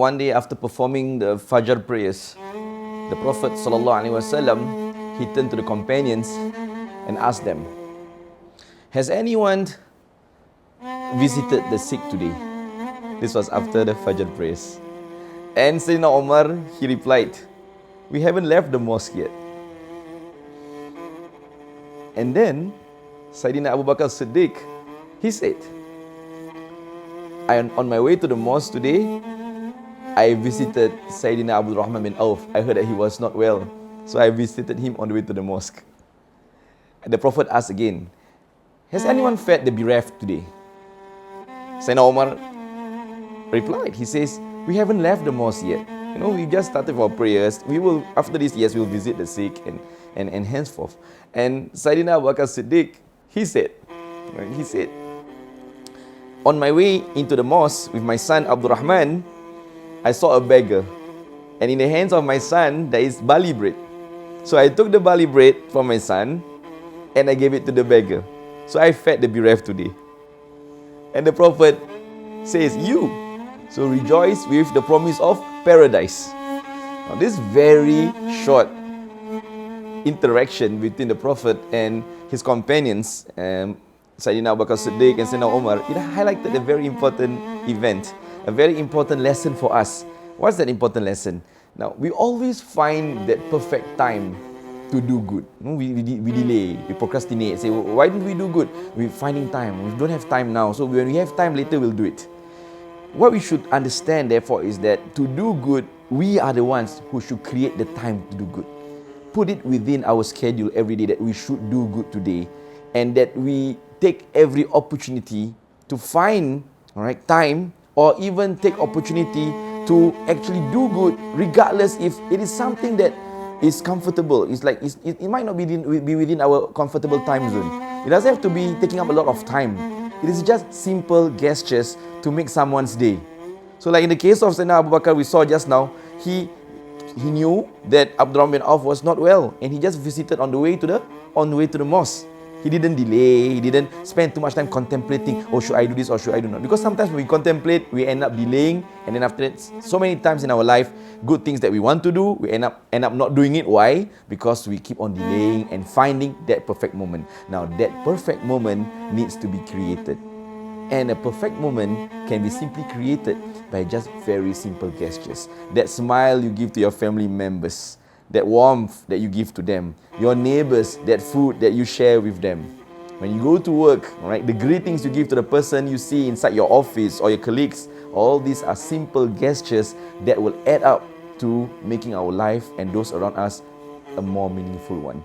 One day after performing the Fajr prayers, the Prophet ﷺ, he turned to the companions and asked them, has anyone visited the sick today? This was after the Fajr prayers. And Saidina Umar, he replied, we haven't left the mosque yet. And then Saidina Bakar As-Siddiq, he said, on my way to the mosque today, I visited Saidina Abdul Rahman bin Auf. I heard that he was not well, so I visited him on the way to the mosque. And the Prophet asked again, has anyone fed the bereft today? Sayyidina Umar replied, he says, we haven't left the mosque yet. We just started our prayers. We will, after this, yes, we will visit the sick and henceforth. And Saidina Bakar As-Siddiq, he said, on my way into the mosque with my son Abdul Rahman, I saw a beggar. And in the hands of my son, there is barley bread. So I took the barley bread from my son and I gave it to the beggar. So I fed the bereft today. And the Prophet says, you, so rejoice with the promise of paradise. Now this very short interaction between the Prophet and his companions, Saidina Bakar As-Siddiq and Saidina Umar, it highlighted a very important event, a very important lesson for us. What's that important lesson? Now, we always find that perfect time to do good. We delay, we procrastinate, say, why didn't we do good? We're finding time, we don't have time now, so when we have time later, we'll do it. What we should understand, therefore, is that to do good, we are the ones who should create the time to do good. Put it within our schedule every day that we should do good today, and that we take every opportunity to find time, or even take opportunity to actually do good, regardless if it is something that is comfortable. It's like it might not be within our comfortable time zone. It doesn't have to be taking up a lot of time. It is just simple gestures to make someone's day. So like in the case of Sayyidina Abu Bakar, we saw just now, he knew that Abdurrahman bin Auf was not well, and he just visited on the way to the mosque. He didn't delay, he didn't spend too much time contemplating, oh, should I do this or should I do not? Because sometimes when we contemplate, we end up delaying, and then after that, so many times in our life, good things that we want to do, we end up not doing it. Why? Because we keep on delaying and finding that perfect moment. Now, that perfect moment needs to be created. And a perfect moment can be simply created by just very simple gestures. That smile you give to your family members, that warmth that you give to them, your neighbors, that food that you share with them. When you go to work, the greetings you give to the person you see inside your office or your colleagues, all these are simple gestures that will add up to making our life and those around us a more meaningful one.